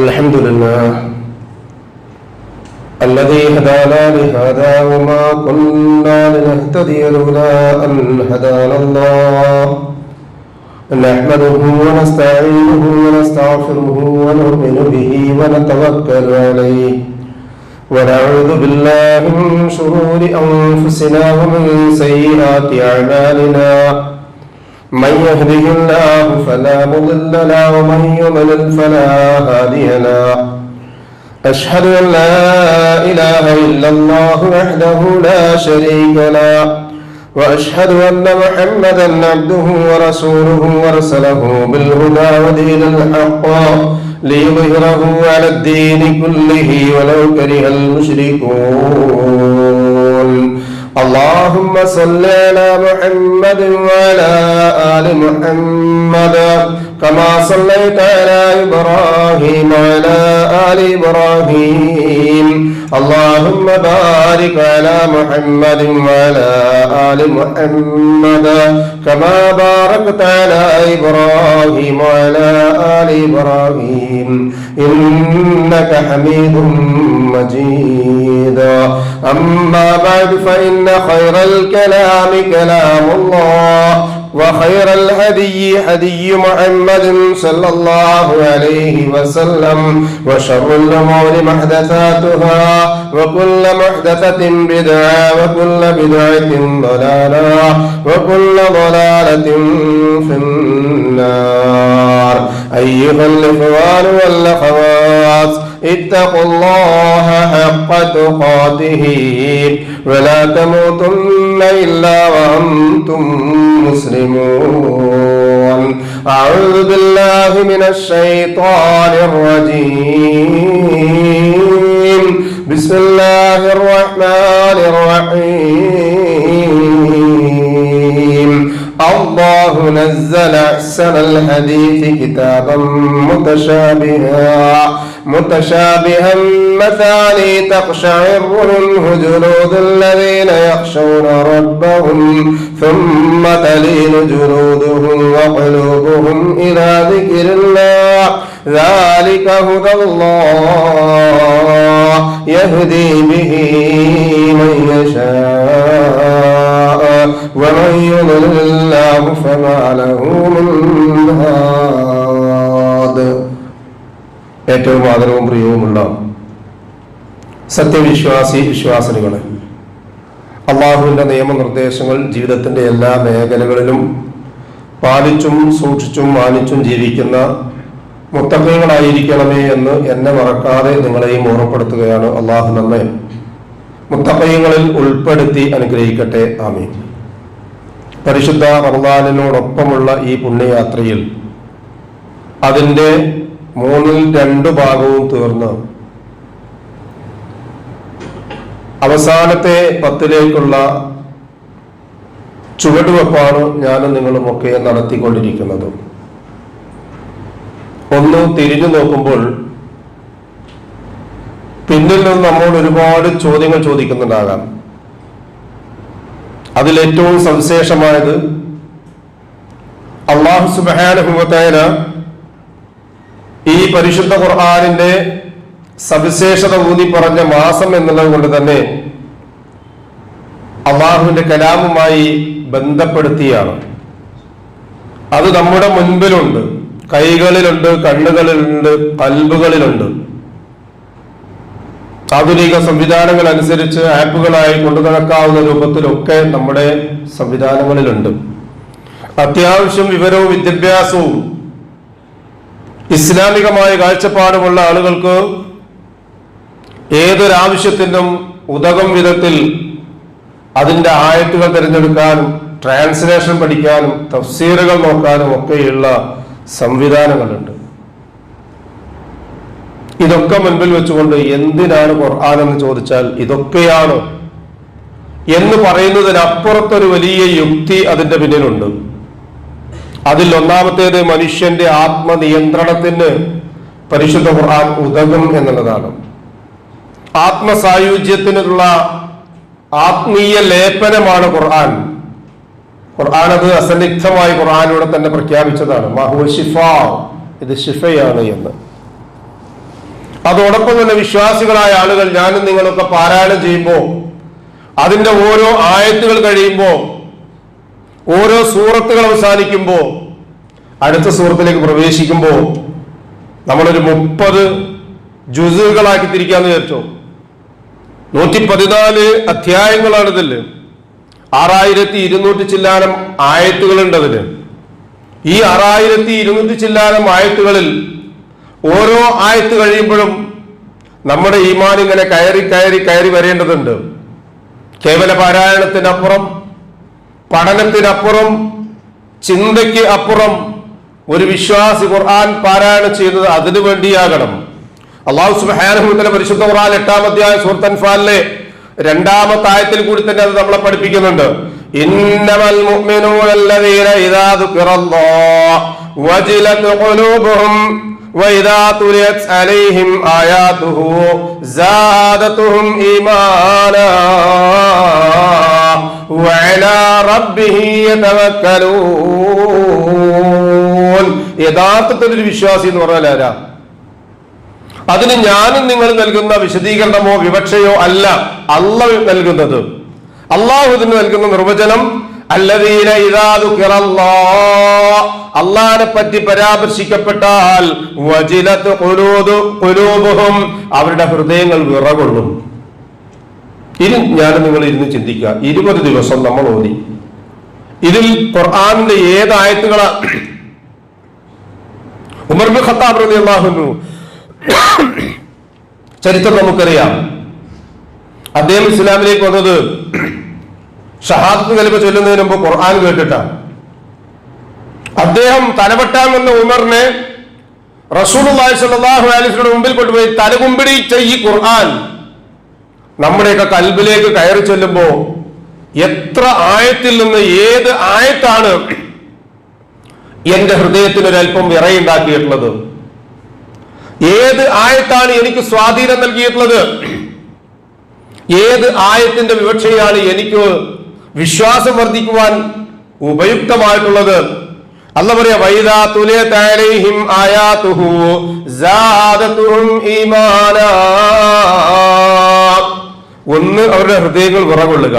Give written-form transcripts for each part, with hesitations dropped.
الحمد لله الذي هدانا لهذا وما كنا لنهتدي لولا أن هدانا الله نحمده ونستعينه ونستغفره ونؤمن به ونتوكل عليه ونعوذ بالله من شرور أنفسنا ومن سيئات أعمالنا من يهده الله فلا مضل له ومن يضلل فلا هادي له أشهد أن لا إله إلا الله وحده لا شريك له وأشهد أن محمدا عبده ورسوله أرسله بالهدى ودين الحق ليظهره على الدين كله ولو كره المشركون اللهم صل على محمد وعلى آل محمد كما صليت على إبراهيم وعلى آل إبراهيم اللهم بارك على محمد وعلى آل محمد كما باركت على إبراهيم وعلى آل إبراهيم إنك حميد مجيد أما بعد فإن خير الكلام كلام الله وخير الهدي هدي محمد صلى الله عليه وسلم وشر الأمور محدثاتها وكل محدثة بدعة وكل بدعة ضلالة وكل ضلالة في النار أيها الإخوان والأخوات اتقوا الله حق تقاته ولا تموتن إلا وأنتم مسلمون أعوذ بالله من الشيطان الرجيم بسم الله الرحمن الرحيم الله نزل أحسن الحديث كتابا متشابها مثاني تقشعر منه جلود الذين يخشون ربهم ثم تلين جلودهم وقلوبهم إلى ذكر الله ذلك هدى الله يهدي به من يشاء ومن يضلل الله فما له من هاد. ഏറ്റവും ആദരവും പ്രിയവുമുള്ള വിശ്വാസിനികളെ, അള്ളാഹുവിന്റെ നിയമനിർദ്ദേശങ്ങൾ ജീവിതത്തിന്റെ എല്ലാ മേഖലകളിലും പാലിച്ചും സൂക്ഷിച്ചും മാനിച്ചും ജീവിക്കുന്ന മുത്തഖീങ്ങളായിരിക്കണമേ എന്ന് എന്നെ മറക്കാതെ നിങ്ങളെയും ഓർമ്മപ്പെടുത്തുകയാണ്. അള്ളാഹു നമ്മെ മുത്തഖീങ്ങളിൽ ഉൾപ്പെടുത്തി അനുഗ്രഹിക്കട്ടെ. ആമീൻ. പരിശുദ്ധ റമളാനിനോടൊപ്പമുള്ള ഈ പുണ്യയാത്രയിൽ അതിന്റെ 2/3 ഭാഗവും തീർന്ന് അവസാനത്തെ 10ലേക്കുള്ള ചുവടുവെപ്പാണ് ഞാനും നിങ്ങളുമൊക്കെ നടത്തിക്കൊണ്ടിരിക്കുന്നത്. ഒന്ന് തിരിഞ്ഞു നോക്കുമ്പോൾ പിന്നിൽ നിന്ന് നമ്മോട് ഒരുപാട് ചോദ്യങ്ങൾ ചോദിക്കുന്നുണ്ടാകാം. അതിലേറ്റവും സവിശേഷമായത് അല്ലാഹു സുബ്ഹാനഹു വ തആല ഈ പരിശുദ്ധ ഖുർആനിന്റെ സവിശേഷത ഊന്നി പറഞ്ഞ മാസം എന്നുള്ളത് കൊണ്ട് തന്നെ അള്ളാഹുവിന്റെ കലാമുമായി ബന്ധപ്പെടുത്തിയാണ്. അത് നമ്മുടെ മുൻപിലുണ്ട്, കൈകളിലുണ്ട്, കണ്ണുകളിലുണ്ട്, കൽബുകളിലുണ്ട്. ആധുനിക സംവിധാനങ്ങൾ അനുസരിച്ച് ആപ്പുകളായി കൊണ്ടു നടക്കാവുന്ന രൂപത്തിലൊക്കെ നമ്മുടെ സംവിധാനങ്ങളിലുണ്ട്. അത്യാവശ്യം വിവരവും വിദ്യാഭ്യാസവും ഇസ്ലാമികമായ കാഴ്ചപ്പാടുമുള്ള ആളുകൾക്ക് ഏതൊരാവശ്യത്തിനും ഉതകും വിധത്തിൽ അതിൻ്റെ ആയത്തുകൾ തിരഞ്ഞെടുക്കാനും ട്രാൻസ്ലേഷൻ പഠിക്കാനും തഫ്സീറുകൾ നോക്കാനും ഒക്കെയുള്ള സംവിധാനങ്ങളുണ്ട്. ഇതൊക്കെ മുൻപിൽ വെച്ചുകൊണ്ട് എന്തിനാണ് ഖുർആൻ എന്ന് ചോദിച്ചാൽ ഇതൊക്കെയാണ് എന്ന് പറയുന്നതിനപ്പുറത്തൊരു വലിയ യുക്തി അതിന്റെ പിന്നിലുണ്ട്. അതിൽ ഒന്നാമത്തേത് മനുഷ്യന്റെ ആത്മനിയന്ത്രണത്തിന് പരിശുദ്ധ ഖുർആൻ ഉതകും എന്നുള്ളതാണ്. ആത്മസായുജ്യത്തിനുള്ള ആത്മീയ ലേപനമാണ് ഖുർആൻ. ഖുർആൻ അത് അസന്നിഗ്ധമായി ഖുർആനിലൂടെ തന്നെ പ്രഖ്യാപിച്ചതാണ്. മാഹുവ ശിഫാ, ഇത് ശിഫയാണ് എന്ന്. അതോടൊപ്പം തന്നെ വിശ്വാസികളായ ആളുകൾ ഞാനും നിങ്ങളൊക്കെ പാരായണം ചെയ്യുമ്പോൾ അതിന്റെ ഓരോ ആയത്തുകൾ കഴിയുമ്പോൾ ഓരോ സൂറത്തുകൾ അവസാനിക്കുമ്പോൾ അടുത്ത സൂറത്തിലേക്ക് പ്രവേശിക്കുമ്പോൾ നമ്മളൊരു 30 ജുസുകളാക്കി തിരിക്കാന്ന് വിചാരിച്ചോ. 114 അധ്യായങ്ങളാണ് ഇതിൽ. 6200 ചില്ലാനം ആയത്തുകളുണ്ട് അതിന്. ഈ 6200 ചില്ലാനം ആയത്തുകളിൽ ഓരോ ആയത്ത് കഴിയുമ്പോഴും നമ്മുടെ ഈമാൻ ഇങ്ങനെ കയറി കയറി കയറി വരേണ്ടതുണ്ട്. കേവല പാരായണത്തിനപ്പുറം, പഠനത്തിനപ്പുറം, ചിന്തയ്ക്ക് അപ്പുറം ഒരു വിശ്വാസി ഖുർആൻ പാരായണം ചെയ്യുന്നത് അതിനു വേണ്ടിയാകണം. അല്ലാഹു സുബ്ഹാനഹു വ തആല പരിശുദ്ധ ഖുർആൻ 8-ാം അധ്യായം സൂറത്ത് അൻഫാലിലെ 2-ാമത്തെ ആയത്തിൽ കൂടി തന്നെ അത് നമ്മളെ പഠിപ്പിക്കുന്നുണ്ട്. ഇന്നമൽ മുഅ്മിനൂന അല്ലദീന ഇദാ ദുകിറല്ലാഹു വജിലത് ഖുലൂബുഹും വഇദാ തുലിയത് അലൈഹിം ആയാതുഹു സാദതുഹും ഈമാനാ വഅലാ റബ്ബിഹിം യതവക്കലൂൻ. യഥാർത്ഥത്തിൽ ഒരു വിശ്വാസി എന്ന് പറഞ്ഞാൽ ആരാ? അതിന് ഞാനും നിങ്ങൾ നൽകുന്ന വിശദീകരണമോ വിവക്ഷയോ അല്ല അല്ലാഹു നൽകുന്നത്. അല്ലാഹു ഇതിന് നൽകുന്ന നിർവചനം അല്ലദീന ഇദാ ദുകിറല്ലാഹ്, അല്ലാഹുവിനെ പറ്റി പരാമർശിക്കപ്പെട്ടാൽ വജിലത് ഖുലൂബുഹും, അവരുടെ ഹൃദയങ്ങൾ വിറകൊള്ളും. ഇനി ഞാനും നിങ്ങൾ ഇരുന്ന് ചിന്തിക്കുക. 20 ദിവസം നമ്മൾ ഓതി. ഇതിൽ ഖുർആനിന്റെ ഏത് ആയത്തുകളാ? ഉമർ ഇബ്നു ഖത്താബ് റളിയല്ലാഹു അൻഹു ചരിത്രം നമുക്കറിയാം. അദ്ദേഹം ഇസ്ലാമിലേക്ക് വന്നത് ഷഹാദത്ത് കലിമ ചൊല്ലുന്നതിന് മുമ്പ് ഖുർആൻ കേട്ടിട്ടാണ്. അദ്ദേഹം തലവെട്ടാൻ വന്ന ഉമറിനെ റസൂലുള്ളാഹി സ്വല്ലല്ലാഹു അലൈഹി വസല്ലം മുമ്പിൽ കൊണ്ടുപോയി തലകുമ്പിടിച്ച ഈ ഖുർആൻ നമ്മുടെയൊക്കെ കൽബിലേക്ക് കയറി ചെല്ലുമ്പോ എത്ര ആയത്തിൽ നിന്ന് ഏത് ആയത്താണ് എന്റെ ഹൃദയത്തിന് ഒരല്പം വിറയുണ്ടാക്കിയിട്ടുള്ളത്? ഏത് ആയത്താണ് എനിക്ക് സ്വാധീനം നൽകിയിട്ടുള്ളത്? ഏത് ആയത്തിന്റെ വിവക്ഷയാണ് എനിക്ക് വിശ്വാസം വർദ്ധിക്കുവാൻ ഉപയുക്തമായിട്ടുള്ളത്? അല്ലാഹു പറയാ വൈദാ തുലിയത് അലൈഹിം ആയാതുഹു സാദതുഹും ഈമാനാ. ഒന്ന് അവരുടെ ഹൃദയങ്ങൾ വിറകൊള്ളുക,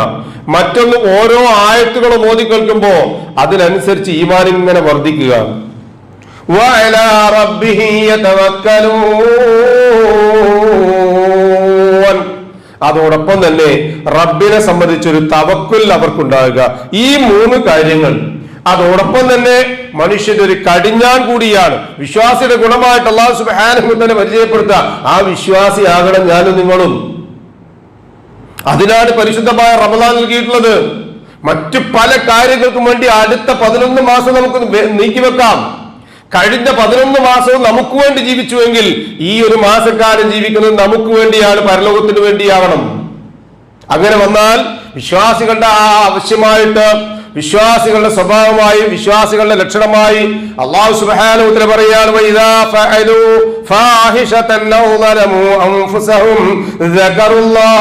മറ്റൊന്ന് ഓരോ ആയത്തുകളും ഓതി കേൾക്കുമ്പോ അതിനനുസരിച്ച് ഈമാൻ ഇങ്ങനെ വർദ്ധിക്കുക. വഅലാ റബ്ബിഹി യതവക്കലൂൻ, അതോടൊപ്പം തന്നെ റബ്ബിനെ സംബന്ധിച്ചൊരു തവക്കുൽ അവർക്കുണ്ടാകുക. ഈ 3 കാര്യങ്ങൾ അതോടൊപ്പം തന്നെ മനുഷ്യന്റെ ഒരു കടിഞ്ഞാൻ കൂടിയാണ്. വിശ്വാസിയുടെ ഗുണമായിട്ട് അല്ലാഹു സുബ്ഹാനഹു വ തആല പരിചയപ്പെടുത്തുക, ആ വിശ്വാസിയാകണം ഞാനും നിങ്ങളും. അതിനാണ് പരിശുദ്ധമായ റമദാൻ നൽകിയിട്ടുള്ളത്. മറ്റു പല കാര്യങ്ങൾക്കും വേണ്ടി അടുത്ത 11 മാസം നമുക്ക് നീക്കിവെക്കാം. കഴിഞ്ഞ 11 മാസവും നമുക്ക് വേണ്ടി ജീവിച്ചുവെങ്കിൽ ഈ ഒരു മാസക്കാലം ജീവിക്കുന്നത് നമുക്ക് വേണ്ടിയാണ്, പരലോകത്തിന് വേണ്ടിയാവണം. അങ്ങനെ വന്നാൽ വിശ്വാസികളുടെ ആ ആവശ്യമായിട്ട്, വിശ്വാസികളുടെ സ്വഭാവമായി, വിശ്വാസികളുടെ ലക്ഷണമായി അല്ലാഹു സുബ്ഹാനഹു വ തആല പറയാണ് വഇദാ ഫഅലു ഫാഹിശതൻ ഔ ളലമു അൻഫുസഹും ദക്കറുല്ലാഹ്.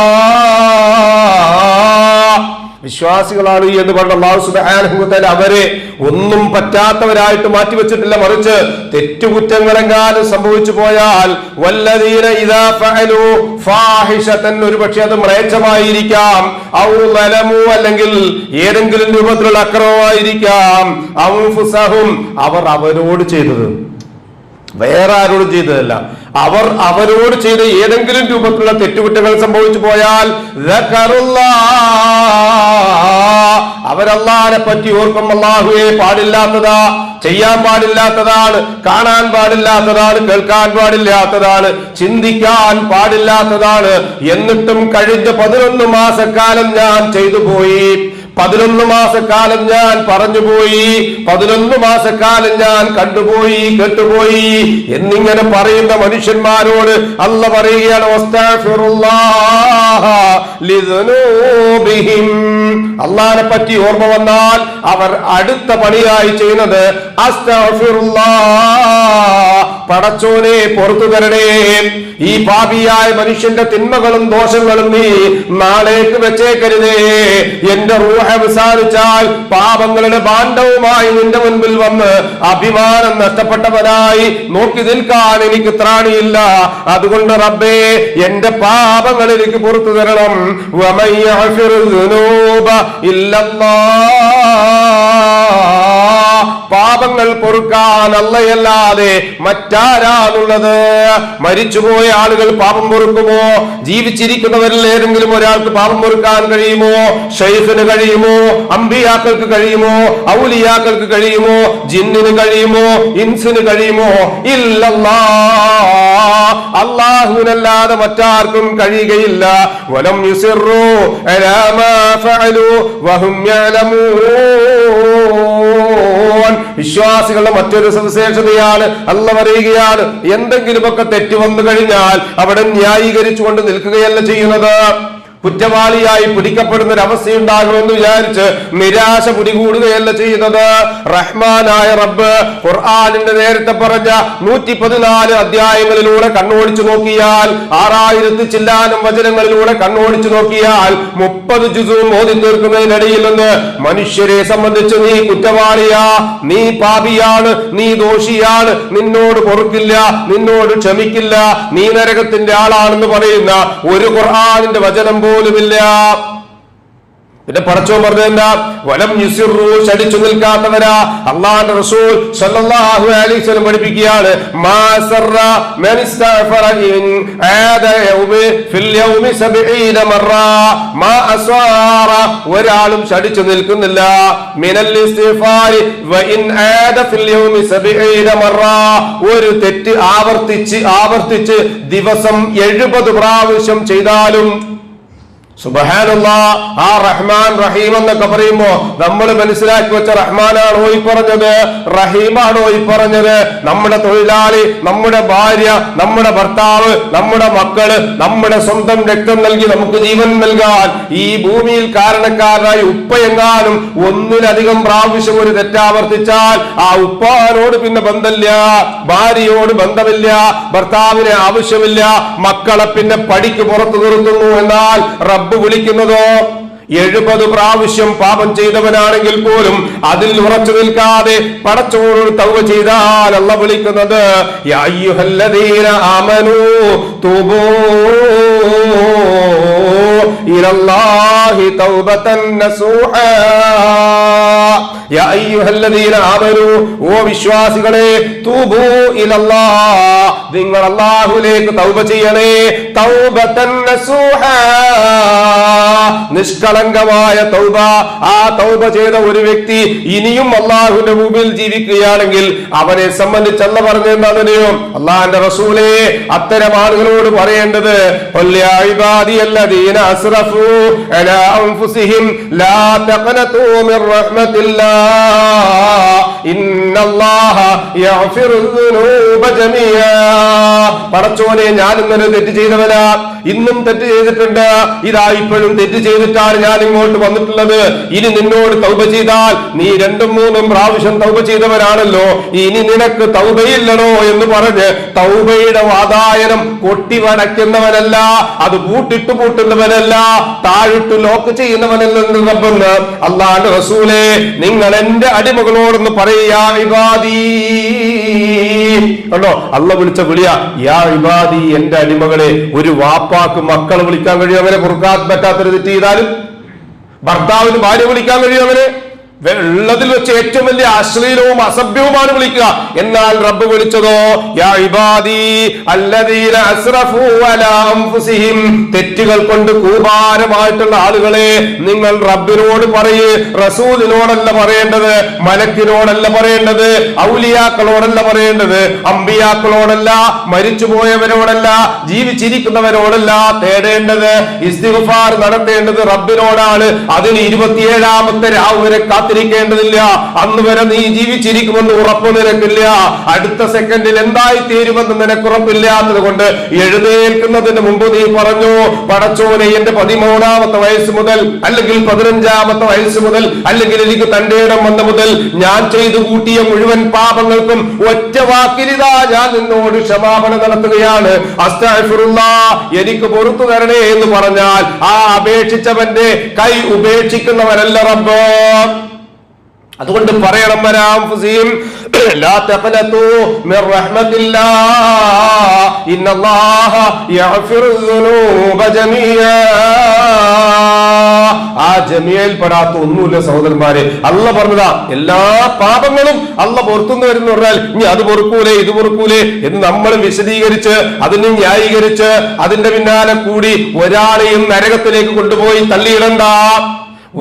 വിശ്വാസികളാണ് എന്ന് പറഞ്ഞ അല്ലാഹു സുബ്ഹാനഹു വ തആല അവരെ ഒന്നും പറ്റാത്തവരായിട്ട് മാറ്റിവെച്ചിട്ടില്ല, മറിച്ച് തെറ്റുകുറ്റങ്ങളെങ്ങാനും സംഭവിച്ചു പോയാൽ വല്ലദീന ഇദാ ഫഅലു ഫാഹിശതൻ, ഒരുപക്ഷെ അത് മ്ലേച്ഛമായിരിക്കാം, ഔ ളലമു അല്ലെങ്കിൽ ഏതെങ്കിലും രൂപത്തിലുള്ള അക്രമമായിരിക്കാം, അൻഫുസഹും അവർ അവരോട് ചെയ്തത്, വേറെ ആരോടും ചെയ്തതല്ല, അവർ അവരോട് ചെയ്ത ഏതെങ്കിലും രൂപത്തിലുള്ള തെറ്റുകുറ്റങ്ങൾ സംഭവിച്ചു പോയാൽ അവരല്ലാഹുവിനെ പറ്റി ഓർക്കും. അല്ലാഹുവേ പാടില്ലാത്തതാ, ചെയ്യാൻ പാടില്ലാത്തതാണ്, കാണാൻ പാടില്ലാത്തതാണ്, കേൾക്കാൻ പാടില്ലാത്തതാണ്, ചിന്തിക്കാൻ പാടില്ലാത്തതാണ്. എന്നിട്ടും കഴിഞ്ഞ 11 മാസക്കാലം ഞാൻ ചെയ്തു പോയി, 11 മാസക്കാലം ഞാൻ പറഞ്ഞുപോയി, 11 മാസക്കാലം ഞാൻ കണ്ടുപോയി, കേട്ടുപോയി എന്നിങ്ങനെ പറയുന്ന മനുഷ്യന്മാരോട് അല്ലാഹു പറയുകയാണ് വസ്തഗ്ഫിറുല്ലാഹ ലിദുനൂബിഹിം. അല്ലാഹുവിനെ പറ്റി ഓർമ്മ വന്നാൽ അവർ അടുത്ത പണിയായി ചെയ്യുന്നത് അസ്തഗ്ഫിറുല്ലാഹ് പടച്ചോനെ പുറത്തു തരണേ, ഈ പാപിയായ മനുഷ്യന്റെ തിന്മകളും ദോഷങ്ങളും നീ നാളേക്ക് വെച്ചേക്കരുതേ. എന്റെ റൂഹ് അവസാനിച്ചാൽ പാപങ്ങളുടെ ഭാണ്ഡവുമായി നിന്റെ മുൻപിൽ വന്ന് അഭിമാനം നഷ്ടപ്പെട്ടവനായി നോക്കി നിൽക്കാൻ എനിക്ക് ത്രാണിയില്ല. അതുകൊണ്ട് റബ്ബേ, എന്റെ പാപങ്ങൾ എനിക്ക് പുറത്തു തരണം. പാപങ്ങൾ പൊറുക്കാൻ അല്ലാതെ മറ്റാരാണുള്ളത്? മരിച്ചുപോയ ആളുകൾ പാപം പൊറുക്കുമോ? ജീവിച്ചിരിക്കുന്നവരിൽ ഏതെങ്കിലും ഒരാൾക്ക് പാപം പൊറുക്കാൻ കഴിയുമോ? ഷൈഖിന് കഴിയുമോ? അമ്പിയാക്കൾക്ക് കഴിയുമോ? ഔലിയാക്കൾക്ക് കഴിയുമോ? ജിന്നിന് കഴിയുമോ? ഇൻസിന് കഴിയുമോ? ഇല്ലല്ലാ, അല്ലാഹുവിനല്ലാതെ മറ്റാർക്കും കഴിയുകയില്ല. വലം യുസിറു അലാ മാ ഫഅലു വഹും യഅലമൂൻ. വിശ്വാസികളുടെ മറ്റൊരു സവിശേഷതയാണ്, അല്ലാഹു പറയുകയാണ്, എന്തെങ്കിലുമൊക്കെ തെറ്റ് വന്നു കഴിഞ്ഞാൽ അവിടെ ന്യായീകരിച്ചുകൊണ്ട് നിൽക്കുകയല്ല ചെയ്യുന്നത്. കുറ്റവാളിയായി പിടിക്കപ്പെടുന്ന ഒരു അവസ്ഥയുണ്ടാകുമെന്ന് വിചാരിച്ച് നിരാശ പിടികൂടുകയല്ല ചെയ്യുന്നത്. റഹ്മാനായ റബ്ബ് ഖുർആനിന്റെ നേരത്തെ പറഞ്ഞ 114 അധ്യായങ്ങളിലൂടെ കണ്ണോടിച്ചു നോക്കിയാൽ, 6000 ചില്ലാനം വചനങ്ങളിലൂടെ കണ്ണോടിച്ചു നോക്കിയാൽ 30 ജുസും ഓതി തീർക്കുന്നതിനിടയിൽ നിന്ന് മനുഷ്യരെ സംബന്ധിച്ച് നീ കുറ്റവാളിയാ, നീ പാപിയാണ്, നീ ദോഷിയാണ്, നിന്നോട് പൊറുക്കില്ല, നിന്നോട് ക്ഷമിക്കില്ല, നീ നരകത്തിന്റെ ആളാണെന്ന് പറയുന്ന ഒരു ഖുർആനിന്റെ വചനം പോലുമില്ല. പിന്നെ പടച്ചോൻ പറഞ്ഞതെന്താ? വലം യുസിറു, ശടിച്ചു നിൽക്കാത്തവരാ. അല്ലാഹുവിന്റെ റസൂൽ സല്ലല്ലാഹു അലൈഹി വസല്ലം പഠിപ്പിക്കുകയാണ്, മാ സറ മൻ ഇസ്തഗ്ഫറ ഇൻ ആദ യൗമി ഫിൽ യൗമി 70 മറ. മാ അസ്വാറ, ഒരാളും ശടിച്ചു നിൽക്കുന്നില്ല. മിനൽ ഇസ്തിഗ്ഫാരി വ ഇൻ ആദ ഫിൽ യൗമി 70 മറ. ഒരു തെറ്റ് ആവർത്തിച്ച് ദിവസം 70 പ്രാവശ്യം ചെയ്താലും സുബ്ഹാനല്ലാഹ്, ആ റഹ്മാൻ റഹീം എന്നൊക്കെ പറയുമ്പോ നമ്മൾ മനസ്സിലാക്കി വെച്ച റഹ്മാനാണോ ഈ പറഞ്ഞത്? റഹീമാണോ ഈ പറഞ്ഞത്? നമ്മുടെ തൊഴിലാളി, നമ്മുടെ ഭാര്യ, നമ്മുടെ ഭർത്താവ്, നമ്മുടെ മക്കള്, നമ്മുടെ സ്വന്തം രക്തം നൽകി നമുക്ക് ജീവൻ നൽകാൻ ഈ ഭൂമിയിൽ കാരണക്കാരനായി ഉപ്പയെങ്ങാനും ഒന്നിലധികം പ്രാവശ്യം ഒരു തെറ്റാവർത്തിച്ചാൽ ആ ഉപ്പാനോട് പിന്നെ ബന്ധമില്ല, ഭാര്യയോട് ബന്ധമില്ല, ഭർത്താവിനെ ആവശ്യമില്ല, മക്കളെ പിന്നെ പടിക്ക് പുറത്തു നിർത്തുന്നു. എന്നാൽ റബ്ബ് വിളിക്കുന്നതോ 70 പ്രാവശ്യം പാപം ചെയ്തവനാണെങ്കിൽ പോലും അതിൽ ഉറച്ചു നിൽക്കാതെ പടച്ചോനോട് തൗബ ചെയ്താൽ അല്ലാഹു വിളിക്കുന്നത് യാ അയ്യുഹല്ലദീന ആമനൂ തൂബൂ ഇലല്ലാഹി തൗബതൻ നസൂഹാ. യാ അയ്യുഹല്ലദീന ആമനൂ, ഓ വിശ്വാസികളെ, തൂബൂ ഇലല്ലാഹ്, നിങ്ങൾ അല്ലാഹുവിലേക്ക് തൗബ ചെയ്യണേ. തൗബതൻ നസൂഹാ, നിഷ്കളങ്കമായ തൗബ. ആ തൗബ ചെയ്ത ഒരു വ്യക്തി ഇനിയും അല്ലാഹുവിന്റെ മുമ്പിൽ ജീവിക്കുകയാണെങ്കിൽ അവനെ സംബന്ധിച്ച് അല്ലാഹു പറഞ്ഞെന്താണെന്നോ? അല്ലാഹുവിന്റെ റസൂലേ, അത്തരം ആളുകളോട് പറയേണ്ടത് യാ ഇബാദിയല്ലദീന അസ്റഫൂ അലാ അൻഫുസിഹിം ലാ തഖനതൂ മിർ റഹ്മത്തില്ലാഹ് ഇന്നല്ലാഹ യഗ്ഫിറുദ് ദുനൂബ ജമീഅ. പടച്ചോനെ, ഞാൻ ഇന്നലെ തെറ്റ് ചെയ്തവനാ, ഇന്നും തെറ്റ് ചെയ്തിട്ടുണ്ട്, ഇതാ ഇപ്പോഴും തെറ്റ് ചെയ്തിട്ടാണ് ഞാൻ ഇങ്ങോട്ട് വന്നിട്ടുള്ളത്. ഇനി നിന്നോട് തൗബ ചെയ്താൽ നീ 2-3 പ്രാവശ്യം തൗബ ചെയ്തവരാണല്ലോ, ഇനി നിനക്ക് തൗബയില്ലടോ എന്ന് പറഞ്ഞ് തൗബയുടെ വാതായനം കൊട്ടിവടയ്ക്കുന്നവനല്ല, അത് പൂട്ടുന്നവനല്ല, താഴിട്ട് ലോക്ക് ചെയ്യുന്നവനല്ലെന്ന് റബ്ബെന്ന് അല്ലാഹുവിന്റെ റസൂലേ, നിങ്ങൾ എന്റെ അടിമകളോടൊന്ന് പറയാ ഇബാദി. കണ്ടോ, അല്ലാഹു വിളിച്ച വിളിയാ യാ ഇബാദി, എന്റെ അടിമകളെ. ഒരു വാപ്പാക്ക് മക്കളെ വിളിക്കാൻ കഴിയും അവനെ പൊറുക്കാൻ പറ്റാത്തൊരു തെറ്റ് ചെയ്താലും? ഭർത്താവിന് ഭാര്യ വിളിക്കാൻ കഴിയും അവന്? ഉള്ളതിൽ വെച്ച് ഏറ്റവും വലിയ അശ്ലീലവും അസഭ്യവുമാണ് വിളിക്കുക. എന്നാൽ റബ്ബ് വിളിച്ചതോ യാ ഇബാദി അല്ലദീന അസ്റഫൂ അലാ അൻഫുസിഹിം, തെറ്റുകൾ കൊണ്ട് കൂപാരമായിട്ടുള്ള ആളുകളെ നിങ്ങൾ റബ്ബിനോട് പറയ്. റസൂലിനോടല്ല പറയേണ്ടത്, മലക്കിനോടല്ല പറയേണ്ടത്, ഔലിയാക്കളോടല്ല പറയേണ്ടത്, അമ്പിയാക്കളോടല്ല, മരിച്ചുപോയവരോടല്ല, ജീവിച്ചിരിക്കുന്നവരോടല്ല തേടേണ്ടത്. ഇസ്തിഗ്ഫാർ നടത്തേണ്ടത് റബ്ബിനോടാണ്. അതിന് 27ാമത്തെ രാവ് വരെ കാത്തി കാത്തിരിക്കേണ്ടതില്ല. അന്ന് വരെ നീ ജീവിച്ചിരിക്കുമെന്ന് ഉറപ്പ് നിനക്കില്ല. അടുത്ത സെക്കൻഡിൽ എന്തായി തീരുമെന്ന് നിനക്കുറപ്പില്ലാത്തത് കൊണ്ട് എഴുന്നേൽക്കുന്നതിന് മുമ്പ് നീ പറഞ്ഞു, പടച്ചോനെ എന്റെ 13ാമത്തെ വയസ്സ് മുതൽ, അല്ലെങ്കിൽ 15ാമത്തെ വയസ്സ് മുതൽ, അല്ലെങ്കിൽ എനിക്ക് തന്റെ ഇടം വന്ന മുതൽ ഞാൻ ചെയ്തു കൂട്ടിയ മുഴുവൻ പാപങ്ങൾക്കും ഒറ്റ വാക്കിലിതാ ഞാൻ നിന്നോട് ക്ഷമാപണം നടത്തുകയാണ്. അസ്തഗ്ഫിറുല്ലാഹ്, എനിക്ക് പുറത്തു തരണേ എന്ന് പറഞ്ഞാൽ ആ അപേക്ഷിച്ചവന്റെ കൈ ഉപേക്ഷിക്കുന്നവരല്ല റബ്ബ്. അതുകൊണ്ട് പറയണം, വരാംഫുസിഹിം ലാ തഖനതു മിർ റഹ്മത്തില്ലാഹ് ഇന്നല്ലാഹ യഗ്ഫിറുദ്ദുനൂബ ജമീഅ. ആ ജമീഅയിൽ പെടാത്ത ഒന്നുമില്ല സഹോദരന്മാരെ. അല്ലാഹ് പറഞ്ഞതാ എല്ലാ പാപങ്ങളും അല്ലാഹ് പുറത്തുനിന്ന് വരുന്നു പറഞ്ഞാൽ ഇനി അത് പൊറുക്കൂലേ ഇത് പൊറുക്കൂലേ എന്ന് നമ്മൾ വിശദീകരിച്ച് അതിനെ ന്യായീകരിച്ച് അതിന്റെ പിന്നാലെ കൂടി ഒരാളെയും നരകത്തിലേക്ക് കൊണ്ടുപോയി തള്ളിയിടണ്ട.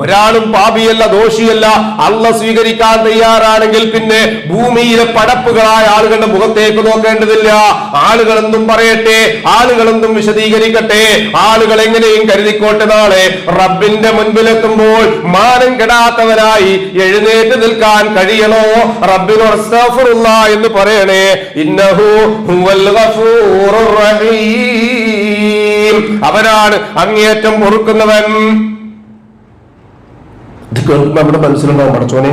ഒരാളും പാപിയല്ല, ദോഷിയല്ല. അല്ലാഹ് സ്വീകരിക്കാൻ തയ്യാറാണെങ്കിൽ പിന്നെ ഭൂമിയിലെ പടപ്പുകളായ ആളുകളുടെ മുഖത്തേക്ക് നോക്കേണ്ടതില്ല. ആളുകളെന്തും പറയട്ടെ, ആളുകളെന്തും വിശദീകരിക്കട്ടെ, ആളുകൾ എങ്ങനെയും കരുതിക്കോട്ടെ. നാളെ റബ്ബിന്റെ മുൻപിലെത്തുമ്പോൾ മാനം കെടാത്തവരായി എഴുന്നേറ്റ് നിൽക്കാൻ കഴിയണോ? റബ്ബിനോട് അസ്തഗ്ഫിറുല്ലാഹ് എന്ന് പറയണേ. ഇന്നഹു ഹുവൽ ഗഫൂറുർ റഹീം, അവനാണ് അങ്ങേയറ്റം പൊറുക്കുന്നവൻ. ഇത് കേൾക്കുമ്പോൾ നമ്മുടെ മനസ്സിലുണ്ടാവും, പടച്ചോനെ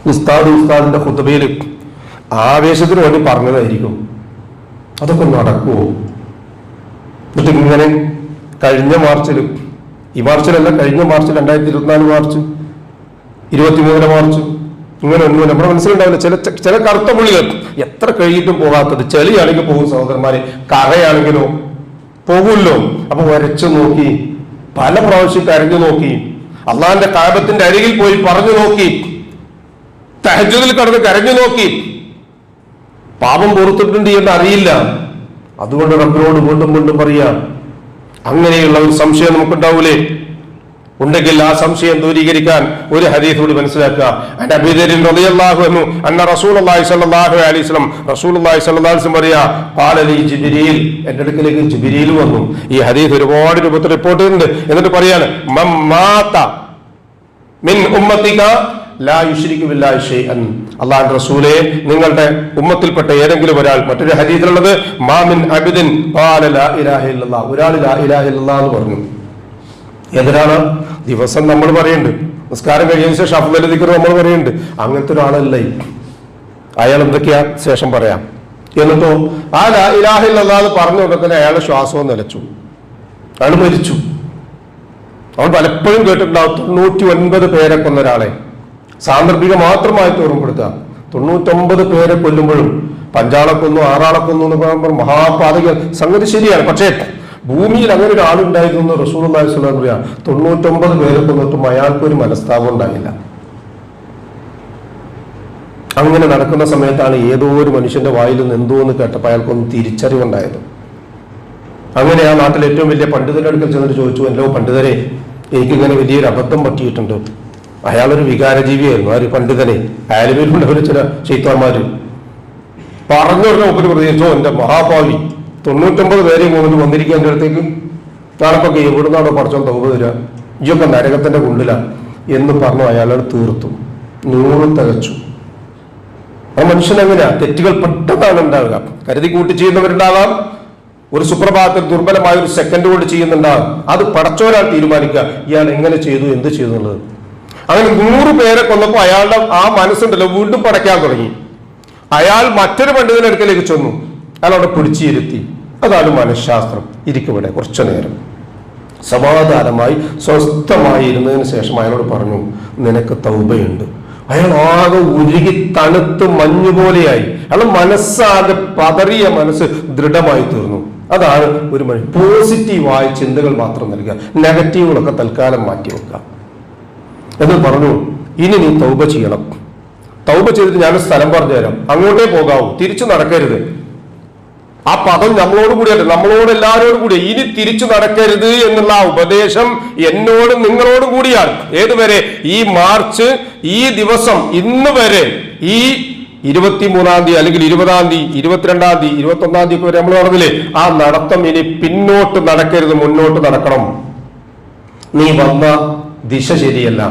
ഉസ്താദിന്റെ ഖുതുബയിൽ ആവേശത്തിന് വേണ്ടി പറഞ്ഞതായിരിക്കും, അതൊക്കെ നടക്കുമോ? എന്നിട്ട് ഇങ്ങനെ കഴിഞ്ഞ മാർച്ചിൽ, ഈ മാർച്ചിലല്ല, കഴിഞ്ഞ മാർച്ച് 2024 മാർച്ച് 23 മാർച്ച് ഇങ്ങനെ ഒന്നും നമ്മുടെ മനസ്സിലുണ്ടാവില്ല. ചില കറുത്ത പുള്ളികൾ എത്ര കഴിഞ്ഞിട്ടും പോകാത്തത്. ചെളിയാണെങ്കിൽ പോകും സഹോദരന്മാരെ, കറയാണെങ്കിലോ പോകുമല്ലോ. അപ്പൊ വരച്ചു നോക്കി, പല പ്രാവശ്യം കരഞ്ഞു നോക്കി, അള്ളാന്റെ കാബത്തിന്റെ അരികിൽ പോയി പറഞ്ഞു നോക്കി, തഹജ്ജുദിൽ കടന്ന് കരഞ്ഞു നോക്കി, പാപം പുറത്തിട്ടുണ്ട് എന്ന് അറിയില്ല. അതുകൊണ്ട് റബ്ബിനോട് വീണ്ടും വീണ്ടും പറയാ. അങ്ങനെയുള്ള ഒരു സംശയം നമുക്കുണ്ടാവൂലേ? ഉണ്ടെങ്കിൽ ആ സംശയം ദൂരീകരിക്കാൻ ഒരു ഹദീസ് കൂടി മനസ്സിലാക്കുക. അബീ ദർ റളിയല്ലാഹു അൻഹു അന്ന റസൂലുള്ളാഹി സ്വല്ലല്ലാഹു അലൈഹി വസല്ലം റസൂലുള്ളാഹി സ്വല്ലല്ലാഹു അലൈഹി വസല്ലം പറയാ, ഖാല ലി ജിബ്രീൽ, എൻ്റെ അടുക്കലേക്ക് ജിബ്രീൽ വന്നു. ഈ ഹദീസ് ഒരുപാട് രൂപത്തിൽ റിപ്പോർട്ട് ചെയ്യുന്നുണ്ട്. എന്നിട്ട് പറയാണ്, മൻ മാത മിൻ ഉമ്മത്തിക ലാ യുശ്രികു ബില്ലാഹി ഷൈഅൻ, അല്ലാഹുവിന്റെ റസൂലേ നിങ്ങളുടെ ഉമ്മത്തിൽപ്പെട്ട ഏതെങ്കിലും ഒരാൾ, മറ്റൊരു ഹദീസിലുള്ളത് മാ മിൻ അബ്ദിൻ ഖാല ലാ ഇലാഹ ഇല്ലല്ലാഹ്, ഒരാൾ ലാ ഇലാഹ ഇല്ലല്ലാഹ് എന്ന് പറഞ്ഞു. എതിരാണ് ദിവസം നമ്മൾ പറയുന്നുണ്ട്, നിസ്കാരം കഴിഞ്ഞതിന് ശേഷം അഫ്ളൽ ദിക്ർ നമ്മൾ പറയുന്നുണ്ട്. അങ്ങനത്തെ ഒരാളല്ല അയാൾ. എന്തൊക്കെയാ ശേഷം പറയാം. എന്നിട്ടോ ആ ലാ ഇലാഹ ഇല്ലല്ലാഹ് പറഞ്ഞു കൊടുക്കുന്ന അയാളുടെ ശ്വാസവും നിലച്ചു, അയാൾ മരിച്ചു. അവൻ പലപ്പോഴും കേട്ടിട്ടുണ്ടാവും 99 പേരെ കൊന്ന ഒരാളെ. സാന്ദർഭികം മാത്രമായിട്ട് ഓർമ്മപ്പെടുത്തുക. 99 പേരെ കൊല്ലുമ്പോഴും പഞ്ചാളെ കൊന്നു, 6 ആളെ കൊന്നു എന്ന് പറയുമ്പോൾ മഹാപാതകൾ. സംഗതി ശരിയാണ്, പക്ഷേ ഭൂമിയിൽ അങ്ങനെ ഒരാളുണ്ടായിരുന്നു റസൂലുള്ളാഹി സ്വല്ലല്ലാഹു അലൈഹി വസല്ലം. 99 പേരെ കൊന്നിട്ടും അയാൾക്കൊരു മനസ്താപം ഉണ്ടായില്ല. അങ്ങനെ നടക്കുന്ന സമയത്താണ് ഏതോ ഒരു മനുഷ്യന്റെ വായിൽ നിന്ന് എന്തോ എന്ന് കേട്ടപ്പോൾ അയാൾക്കൊന്ന് തിരിച്ചറിവുണ്ടായത്. അങ്ങനെ ആ നാട്ടിൽ ഏറ്റവും വലിയ പണ്ഡിതന്റെ അടുക്കൽ ചെന്നിട്ട് ചോദിച്ചു, എല്ലോ പണ്ഡിതരെ, എനിക്കിങ്ങനെ വലിയൊരു അബദ്ധം പറ്റിയിട്ടുണ്ട്. അയാളൊരു വികാരജീവിയായിരുന്നു. ആര്? പണ്ഡിതനെ. ആലുവയിലുള്ളവർ ചില ശൈത്താന്മാര് പറഞ്ഞു പറഞ്ഞ ഒപ്പര് പ്രതികരിച്ചോ, എന്റെ മഹാഭാവി 99 പേരെയും കൊണ്ടിട്ട് വന്നിരിക്കുക എൻ്റെ അടുത്തേക്ക്. നാളെപ്പൊക്കെ എവിടുന്നാണോ പഠിച്ചോ തൗബ തരിക, ഇയൊക്കെ നരകത്തിന്റെ ഉള്ളില എന്ന് പറഞ്ഞു അയാളോട് തീർത്തു. 100 തികച്ചു. ആ മനുഷ്യൻ എങ്ങനെയാ? തെറ്റുകൾ പെട്ടെന്നാണ് ഉണ്ടാവുക. കരുതി കൂട്ടി ചെയ്യുന്നവരുണ്ടാവാം, ഒരു സുപ്രഭാതത്തിൽ ദുർബലമായ ഒരു സെക്കൻഡ് കൊണ്ട് ചെയ്യുന്നുണ്ടാകും. അത് പടച്ചോരാൾ തീരുമാനിക്കുക ഇയാൾ എങ്ങനെ ചെയ്തു, എന്ത് ചെയ്തു എന്നുള്ളത്. അങ്ങനെ 100 പേരെ കൊന്നപ്പോൾ അയാളുടെ ആ മനസ്സുണ്ടല്ലോ വീണ്ടും പടയ്ക്കാൻ തുടങ്ങി. അയാൾ മറ്റൊരു പണ്ഡിതന്റെ അടുക്കലേക്ക് ചെന്നു, അയാളവിടെ പിടിച്ചിരുത്തി. അതാണ് മനഃശാസ്ത്രം. ഇരിക്കുവിടെ കുറച്ചു നേരം സമാധാനമായി സ്വസ്ഥമായി ഇരുന്നതിന് ശേഷം അയാളോട് പറഞ്ഞു, നിനക്ക് തൗബയുണ്ട്. അയാൾ ആകെ ഉരുകി തണുത്ത് മഞ്ഞുപോലെയായി. അയാൾ മനസ്സാകെ പതറിയ മനസ്സ് ദൃഢമായി തീർന്നു. അതാണ് ഒരു മനുഷ്യൻ. പോസിറ്റീവായ ചിന്തകൾ മാത്രം നൽകുക, നെഗറ്റീവുകളൊക്കെ തൽക്കാലം മാറ്റി വെക്കുക എന്ന് പറഞ്ഞു. ഇനി നീ തൗബ ചെയ്യണം. തൗബ ചെയ്തിട്ട് ഞാനൊരു സ്ഥലം പറഞ്ഞു തരാം, അങ്ങോട്ടേ പോകാവൂ, തിരിച്ചു നടക്കരുത്. ആ പദം നമ്മളോട് കൂടിയല്ല, നമ്മളോട് എല്ലാവരോടും കൂടി. ഇനി തിരിച്ചു നടക്കരുത് എന്നുള്ള ആ ഉപദേശം എന്നോടും നിങ്ങളോടും കൂടിയാണ്. ഏതുവരെ? ഈ മാർച്ച്, ഈ ദിവസം, ഇന്ന് വരെ, ഈ 23-ാം തീയതി അല്ലെങ്കിൽ 20-ാം തീയതി 22-ാം തീയതി 21-ാം തീയതി വരെ നമ്മൾ പറഞ്ഞില്ലേ, ആ നടത്തം ഇനി പിന്നോട്ട് നടക്കരുത്, മുന്നോട്ട് നടക്കണം. നീ വന്ന ദിശ ശരിയല്ല,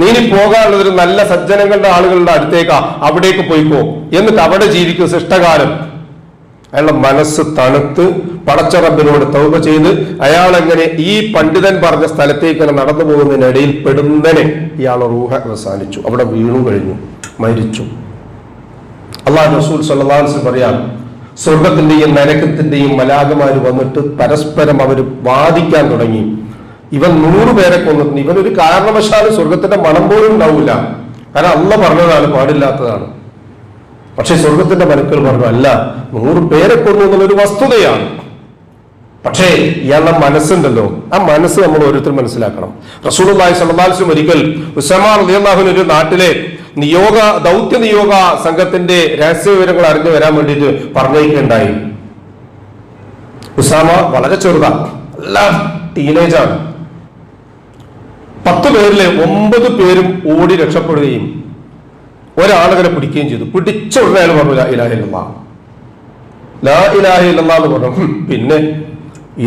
നീ ഇനി പോകാനുള്ളതൊരു നല്ല സജ്ജനങ്ങളുടെ ആളുകളുടെ അടുത്തേക്കാ, അവിടേക്ക് പോയിക്കോ, എന്നിട്ട് അവിടെ ജീവിക്കും ശിഷ്ടകാലം. അയാളുടെ മനസ്സ് തണുത്ത് പടച്ച റബ്ബിനോട് തൗബ ചെയ്ത് അയാൾ എങ്ങനെ ഈ പണ്ഡിതൻ പറഞ്ഞ സ്ഥലത്തേക്ക് നടന്നു പോകുന്നതിനിടയിൽ പെടുന്നനെ ഇയാൾ റൂഹ അവസാനിച്ചു, അവിടെ വീണു കഴിഞ്ഞു, മരിച്ചു. അല്ലാഹു റസൂൽ സ്വല്ലല്ലാഹു അലൈഹി വസല്ലം പറയാം, സ്വർഗത്തിന്റെയും നരകത്തിന്റെയും മലാഖമാര് വന്നിട്ട് പരസ്പരം അവർ വാദിക്കാൻ തുടങ്ങി. ഇവൻ 100 പേരെ കൊന്നിട്ടുണ്ട്, ഇവനൊരു കാരണവശാലും സ്വർഗത്തിന്റെ മണം പോലും ഉണ്ടാവില്ല, കാരണം അള്ളാഹ് പറഞ്ഞതാണ് പാടില്ലാത്തതാണ്. പക്ഷെ സ്വർഗത്തിന്റെ മലക്കുകൾ പറഞ്ഞു അല്ല, 100 പേരെ കൊന്നു എന്നുള്ളൊരു വസ്തുതയാണ്. പക്ഷേ ഇയാളുടെ മനസ്സുണ്ടല്ലോ, ആ മനസ്സ് നമ്മൾ ഓരോരുത്തരും മനസ്സിലാക്കണം. റസൂലുള്ളാഹി സ്വല്ലല്ലാഹു അലൈഹി വസല്ലം ഒരിക്കൽ ഉസാമ റളിയല്ലാഹു അൻഹു ഒരു നാട്ടിലെ ദൗത്യ നിയോഗ സംഘത്തിന്റെ രഹസ്യ വിവരങ്ങൾ അറിഞ്ഞു വരാൻ വേണ്ടിയിട്ട് പറഞ്ഞേക്കുണ്ടായി. ഉസാമ വളരെ ചെറുതാണ്, എല്ലാം ടീനേജാണ്. 10 പേരിലെ 9 പേരും ഓടി രക്ഷപ്പെടുകയും ഒരാളങ്ങനെ പിടിക്കുകയും ചെയ്തു. പിടിച്ച ഉടനെ അയാൾ പറഞ്ഞു ലാ ഇലാഹ ഇല്ലല്ലാഹ്, ലാ ഇലാഹ ഇല്ലല്ലാഹ് എന്ന് പറഞ്ഞു. പിന്നെ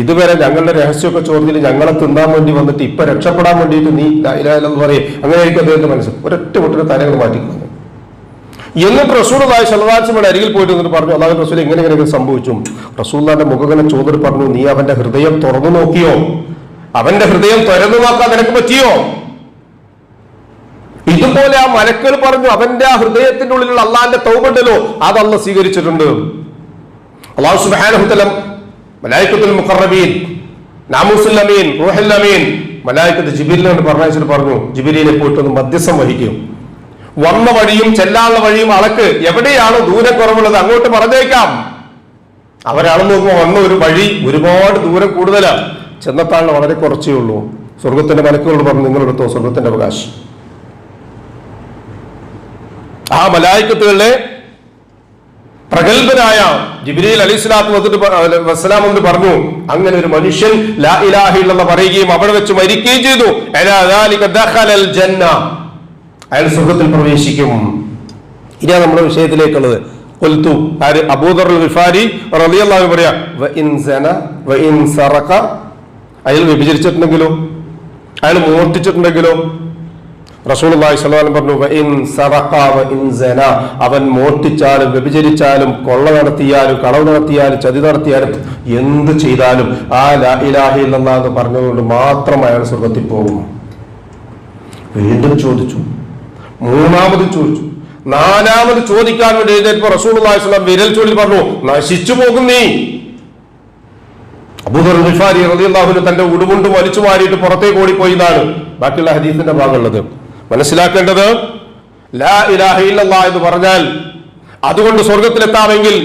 ഇതുവരെ ഞങ്ങളുടെ രഹസ്യമൊക്കെ ചോദ്യത്തിൽ ഞങ്ങളെ തിന്നാൻ വേണ്ടി വന്നിട്ട് ഇപ്പൊ രക്ഷപ്പെടാൻ വേണ്ടിയിട്ട് നീ ലാ ഇലാഹ ഇല്ലല്ലാഹ് പറയും, അങ്ങനെ ആയിരിക്കും അദ്ദേഹത്തിന്റെ മനസ്സ്. ഒരൊറ്റ പൊട്ടിന് തലകൾ മാറ്റിക്കളഞ്ഞു. എന്നിട്ട് റസൂലുള്ളാഹി സ്വല്ലല്ലാഹു അലൈഹി വസല്ലം അരികിൽ പോയിട്ട് എന്നിട്ട് പറഞ്ഞു, അല്ലാഹുവിന്റെ റസൂൽ എങ്ങനെ സംഭവിച്ചു? റസൂലുള്ളാഹിന്റെ മുഖങ്ങനെ ചോദ്യം പറഞ്ഞു, നീ അവന്റെ ഹൃദയം തുറന്നു നോക്കിയോ? അവന്റെ ഹൃദയം തുറന്നു നോക്കാൻ നിനക്ക് പറ്റിയോ? ഇതുപോലെ ആ മലക്കുകൾ പറഞ്ഞു, അവന്റെ ആ ഹൃദയത്തിന്റെ ഉള്ളിലുള്ള അള്ളാഹിന്റെ തൗബ ഉണ്ടല്ലോ, അത് അള്ളാഹ് സ്വീകരിച്ചിട്ടുണ്ട്. അല്ലാഹു സുബ്ഹാനഹു വ തആല മലായികത്തുൽ മുഖറബീൻ, നാമൂസുൽ അമീൻ, റൂഹുൽ അമീൻ മലായികത്ത് ജിബ്രീലിനോട് പറഞ്ഞിട്ട് പറഞ്ഞു, ജിബ്രീലിനെ പോയിട്ടൊന്ന് മധ്യസ്ഥം വഹിക്കും, വന്ന വഴിയും ചെല്ലാനുള്ള വഴിയും അളക്ക്, എവിടെയാണ് ദൂരം കുറവുള്ളത് അങ്ങോട്ട് പറഞ്ഞേക്കാം. അവരാണെന്ന് നോക്കുമ്പോൾ വന്ന ഒരു വഴി ഒരുപാട് ദൂരം കൂടുതലാണ്, ചെന്നെത്താനുള്ള വളരെ കുറച്ചേ ഉള്ളൂ. സ്വർഗത്തിന്റെ മലക്കുകളോട് പറഞ്ഞു, നിങ്ങളെടുത്തോ സ്വർഗത്തിന്റെ അവകാശം. ആ മലായികത്തുകളിലെ പ്രഗത്ഭനായ ജിബ്രീൽ അലൈഹിസ്സലാത്തു വസ്സലാം എന്ന് പറഞ്ഞു, അങ്ങനെ ഒരു മനുഷ്യൻ ലാ ഇലാഹ ഇല്ലല്ലാഹ് പറയുകയും അവിടെ വെച്ച് മരിക്കുകയും ചെയ്തു, അയാൾ സ്വർഗത്തിൽ പ്രവേശിക്കും. ഇനിയാണ് നമ്മുടെ വിഷയത്തിലേക്കുള്ളത്. അബൂദർ ഗിഫാരി റളിയല്ലാഹു അൻഹു പറയാ, അയാൾ വ്യഭിചരിച്ചിട്ടുണ്ടെങ്കിലോ, അയാൾ മോഷ്ടിച്ചിട്ടുണ്ടെങ്കിലോ? റസൂലുള്ളാഹി സ്വല്ലല്ലാഹു അലൈഹി വസല്ലം പറഞ്ഞു, അവൻ മോഷ്ടിച്ചാലും വ്യഭിചരിച്ചാലും കൊള്ള നടത്തിയാലും കളവ് നടത്തിയാലും ചതി നടത്തിയാലും എന്ത് ചെയ്താലും ആ ലാ ഇലാഹ ഇല്ലല്ലാഹ് എന്ന് പറഞ്ഞതുകൊണ്ട് മാത്രം അയാൾ സ്വർഗത്തിൽ പോകും. വീണ്ടും ചോദിച്ചു, മൂന്നാമത് ചോദിച്ചു, നാലാമത് ചോദിക്കാൻ വേണ്ടി എഴുന്നേറ്റപ്പോൾ റസൂലുള്ളാഹി സ്വല്ലല്ലാഹു അലൈഹി വസല്ലം വിരൽ ചൂണ്ടി പറഞ്ഞു, നശിച്ചു പോകും നീ. അബൂദർ ഗിഫാരി റളിയല്ലാഹു അൻഹു തന്റെ ഉടുമുണ്ട് വലിച്ചു മാറിയിട്ട് പുറത്തേക്ക് ഓടിപ്പോയി എന്നാണ് ബാക്കിയുള്ള ഹദീസിന്റെ ഭാഗമുള്ളത്. മനസ്സിലാക്കേണ്ടത്, ലാ ഇലാഹ ഇല്ലല്ലാഹ് എന്ന് പറഞ്ഞാൽ അതുകൊണ്ട് സ്വർഗത്തിലെത്താമെങ്കിൽ,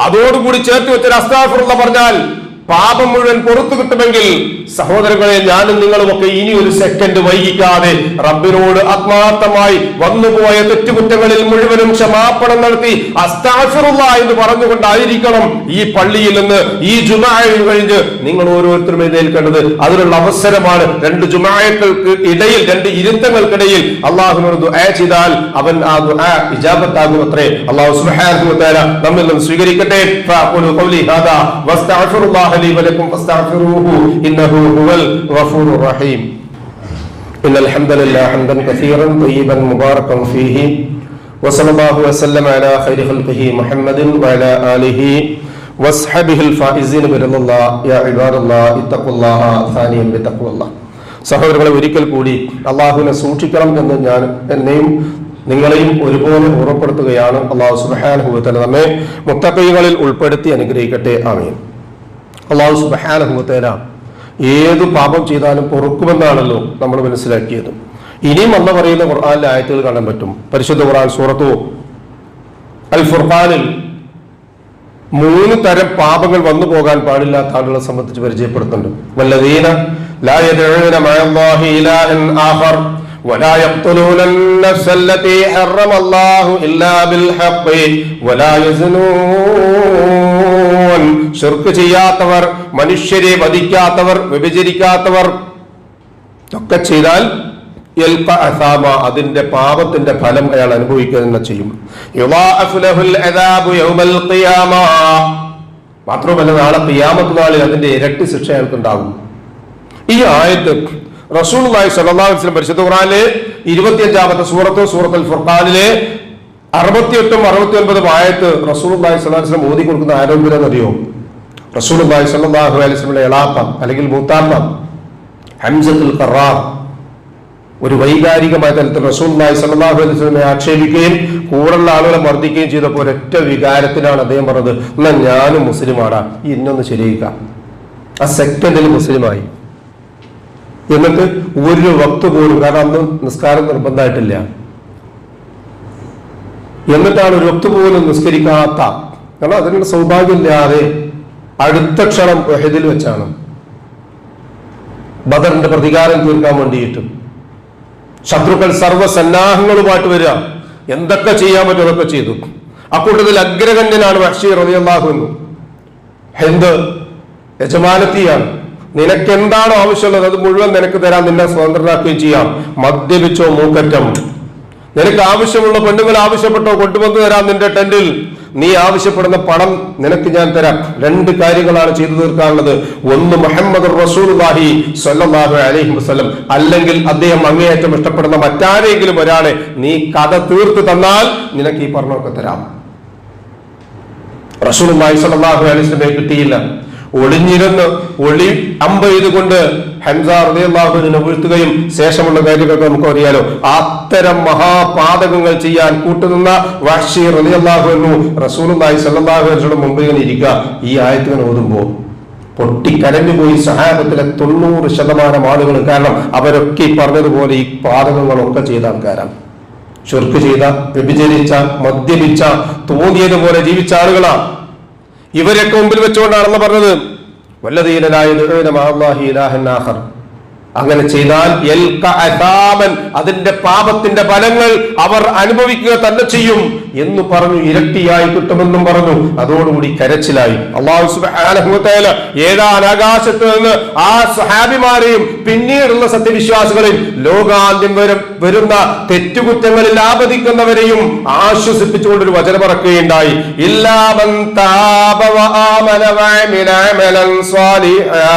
അതോടുകൂടി ചേർത്ത് വെച്ചൊരു അസ്തഗ്ഫിറുല്ലാഹ് പറഞ്ഞാൽ പാപം മുഴുവൻ പുറത്തു കിട്ടുമെങ്കിൽ, സഹോദരങ്ങളെ ഞാനും നിങ്ങളുമൊക്കെ ഇനി ഒരു സെക്കൻഡ് വൈകിക്കാതെ റബ്ബിനോട് ആത്മാർത്ഥമായി വന്നുപോയ തെറ്റുകുറ്റങ്ങളിൽ മുഴുവനും ക്ഷമാപണം നടത്തി അസ്തഗ്ഫിറുല്ലാഹ് എന്ന് പറഞ്ഞുകൊണ്ടായിരിക്കണം ഈ പള്ളിയിൽ നിന്ന് ഈ ജുമുഅ കഴിഞ്ഞ് നിങ്ങൾ ഓരോരുത്തരും എഴുന്നേൽക്കേണ്ടത്. അതിനുള്ള അവസരമാണ്. 2 ജുമുഅകൾക്ക് ഇടയിൽ, 2 ഇരുത്തങ്ങൾക്കിടയിൽ അള്ളാഹുവിനോട് ദുആ ചെയ്താൽ അവൻ ആ ദുആ ഇജാബത്താകുമത്രേ. അല്ലാഹു സുബ്ഹാനഹു വ തആല നമ്മിൽ നിന്ന് സ്വീകരിക്കട്ടെ. ഫഅഖൂലു ഖൗലി ഹാദാ വസ്തഗ്ഫിറുല്ലാഹ ലി വലക്കും ഫസ്തഗ്ഫിറൂഹു ഇന്നഹു ഹുവൽ ഗഫൂറുർ റഹീം. ഇന്നൽ ഹംദലില്ലാഹി ഹംദൻ കസീറൻ തയ്യിബൻ മുബാറകൻ ഫീഹി വസല്ലല്ലാഹു വസല്ലമ അലാ ഖൈരി ഖൽഖിഹി മുഹമ്മദിൻ വഅലാ ആലിഹി വസ്ഹബിഹിൽ ഫായിസീന ബിറല്ലാഹ്. യാ ഇബാദല്ലാഹ് ഇത്തഖുല്ലാഹ സാനിയൻ ബിതഖ്വല്ലാഹ്. സഹോദരങ്ങളെ, ഒരിക്കൽ കൂടി അള്ളാഹുവിനെ സൂക്ഷിക്കണം എന്ന് ഞാൻ എന്നെയും നിങ്ങളെയും ഒരുപോലെ ഓർമ്മപ്പെടുത്തുകയാണ്. അല്ലാഹു സുബ്ഹാനഹു വ തആല നമ്മെ മുത്തഖീകളിൽ ഉൾപ്പെടുത്തി അനുഗ്രഹിക്കട്ടെ. ആമീൻ. അല്ലാഹു സുബ്ഹാനഹു വ തആല ഏത് പാപം ചെയ്താലും പൊറുക്കുമെന്നാണല്ലോ നമ്മൾ മനസ്സിലാക്കിയത്. ഇനിയും അല്ലാഹു പറയുന്ന ഖുർആനിലെ ആയത്തുകൾ കാണാൻ പറ്റും. പരിശുദ്ധ ഖുർആൻ സൂറത്തു അൽ ഫുർഖാനിൽ 3 തരം പാപങ്ങൾ വന്നു പോകാൻ പാടില്ലാത്ത ആളുകളെ സംബന്ധിച്ച് പരിചയപ്പെടുത്തുന്നുണ്ട്. വല്ലദീന ലാ യദ്ഊന മഅല്ലാഹി ഇലാഹൻ ആഖർ വലാ യഖ്തുലൂന അൻ-നഫ്സ അല്ലതി ഹറമല്ലാഹു ഇല്ലാ ബിൽ ഹഖ് വലാ യസ്നൂൻ. ശിർക്ക് ചെയ്യാത്തവർ, മനുഷ്യരെ വധിക്കാത്തവർ, വ്യഭിചരിക്കാത്തവർ ഒക്കെ ചെയ്താൽ അതിന്റെ പാപത്തിന്റെ ഫലം അയാൾ അനുഭവിക്കുക തന്നെ ചെയ്യും. മാത്രമല്ല നാളെ ഖിയാമത്ത് നാളിൽ അതിന്റെ ഇരട്ടി ശിക്ഷ അയാൾക്കുണ്ടാകും. ഈ ആയത്ത് റസൂലുള്ളാഹി സ്വല്ലല്ലാഹു അലൈഹി വസല്ലം പരിശുദ്ധ ഖുർആനിലെ 25-ാമത്തെ സൂറത്തുൽ ഫുർഖാനിലെ 68 69 ആയത്ത് റസൂലുള്ളാഹി സ്വല്ലല്ലാഹു അലൈഹി വസല്ലം ഓതി കൊടുക്കുന്ന ആരോഗ്യം അറിയോ? റസൂലുള്ളാഹി സ്വല്ലല്ലാഹു അലൈഹി വസല്ലം എളാപ്പ അല്ലെങ്കിൽ മൂത്താപ്പ ഹംസത്തുൽ ഖറാർ ഒരു വൈകാരികമായ തലത്തിൽ റസൂലുള്ളാഹി സ്വല്ലല്ലാഹു അലൈഹി വസല്ലമയെ ആക്ഷേപിക്കുകയും കൂടുതലുള്ള ആളുകളെ മർദ്ദിക്കുകയും ചെയ്തപ്പോൾ ഒരൊറ്റ വികാരത്തിലാണ് അദ്ദേഹം പറഞ്ഞത്, എന്നാ ഞാനും മുസ്ലിമാടാ, ഇന്നൊന്ന് ശരിയാക്കാം. ആ സെക്കൻഡിൽ മുസ്ലിമായി. എന്നിട്ട് ഒരു വക്ത് പോലും, കാരണം അന്ന് നിസ്കാരം നിർബന്ധമായിട്ടില്ല, എന്നിട്ടാണ് ഒരു വക്ത് പോലും നിസ്കരിക്കാത്ത, കാരണം അതിനുള്ള സൗഭാഗ്യമില്ലാതെ അടുത്ത ക്ഷണം ഉഹദിൽ വെച്ചാണ് ബദറിന്റെ പ്രതികാരം തീർക്കാൻ വേണ്ടിയിട്ട് ശത്രുക്കൾ സർവ്വസന്നാഹങ്ങളുമായിട്ട് വരിക. എന്തൊക്കെ ചെയ്യാൻ പറ്റും അതൊക്കെ ചെയ്തു. അക്കൂട്ടത്തിൽ അഗ്രഗണ്യനാണ് വഹ്ശി റളിയല്ലാഹു അൻഹു. ഹിന്ദ് യജമാനത്തിയാണ്, നിനക്ക് എന്താണോ ആവശ്യമുള്ളത് അത് മുഴുവൻ നിനക്ക് തരാൻ, നിന്നെ സ്വതന്ത്രനാക്കുകയും ചെയ്യാം. മദ്യപിച്ചോ മൂക്കറ്റം, നിനക്ക് ആവശ്യമുള്ള പെണ്ണുങ്ങൾ ആവശ്യപ്പെട്ടോ കൊണ്ടുവന്നു തരാം നിന്റെ ടെന്റിൽ, നീ ആവശ്യപ്പെടുന്ന പണം നിനക്ക് ഞാൻ തരാം. 2 കാര്യങ്ങളാണ് ചെയ്തു തീർക്കാനുള്ളത്. ഒന്ന് മുഹമ്മദ് റസൂലുള്ളാഹി സ്വല്ലല്ലാഹു അലൈഹി വസല്ലം, അല്ലെങ്കിൽ അദ്ദേഹം അങ്ങേയറ്റം ഇഷ്ടപ്പെടുന്ന മറ്റാരെങ്കിലും ഒരാളെ നീ കഥ തീർത്ത് തന്നാൽ നിനക്ക് ഈ പറഞ്ഞൊക്കെ തരാം. റസൂലുള്ളാഹി സ്വല്ലല്ലാഹു അലൈഹി വസല്ലമയെ കിട്ടിയില്ല. ഒളിഞ്ഞിരുന്ന് ഒളി അമ്പ് ചെയ്തുകൊണ്ട് ഹംസ റളിയല്ലാഹു അൻഹു വീഴ്ത്തുകയും ശേഷമുള്ള കാര്യങ്ങളൊക്കെ നമുക്ക് അറിയാലോ. അത്തരം മഹാപാതകങ്ങൾ ചെയ്യാൻ കൂട്ടുനിന്ന വഹ്ശി റളിയല്ലാഹു അൻഹു റസൂലുള്ളാഹി സ്വല്ലല്ലാഹു അലൈഹി വസല്ലം മുമ്പിൽ ഇങ്ങനെ ഇരിക്കുക. ഈ ആയത്തുകൾ ഓതുമ്പോൾ പൊട്ടിക്കരഞ്ഞു പോയി സഹാബത്തിലെ 90% ആളുകൾ. കാരണം അവരൊക്കെ ഈ പറഞ്ഞതുപോലെ ഈ പാതകങ്ങളൊക്കെ ചെയ്ത ആൾക്കാരാണ്. ശിർക്ക് ചെയ്ത, വ്യഭിചരിച്ച, മദ്യപിച്ച, തോന്നിയതുപോലെ ജീവിച്ച ആളുകളാണ്. ഇവരൊക്കെ മുമ്പിൽ വെച്ചുകൊണ്ടാണെന്ന് പറഞ്ഞത് വല്ലദീന ലാ യദ്ഊന മഅല്ലാഹി ഇലാഹൻ ആഖർ. അങ്ങനെ ചെയ്താൽ അതിന്റെ പാപത്തിന്റെ ഫലങ്ങൾ അവർ അനുഭവിക്കുക തന്നെ ചെയ്യും എന്ന് പറഞ്ഞു. ഇരട്ടിയായി കിട്ടുമെന്നും പറഞ്ഞു. അതോടുകൂടി കരച്ചിലായി. അല്ലാഹു സുബ്ഹാനഹു വ തആല 7ാം ആകാശത്ത് നിന്ന് ആ സഹാബിമാരെയും പിന്നീടുള്ള സത്യവിശ്വാസികളെയും ലോകാന്ത്യം വരുന്ന തെറ്റുകുറ്റങ്ങളിൽ ആപതിക്കുന്നവരെയും ആശ്വസിപ്പിച്ചുകൊണ്ടൊരു വചനം ഇറക്കുകയുണ്ടായി. ഇല്ലാ മൻ താബ വ ആമന വ അമില അമലൻ സാലിഹാ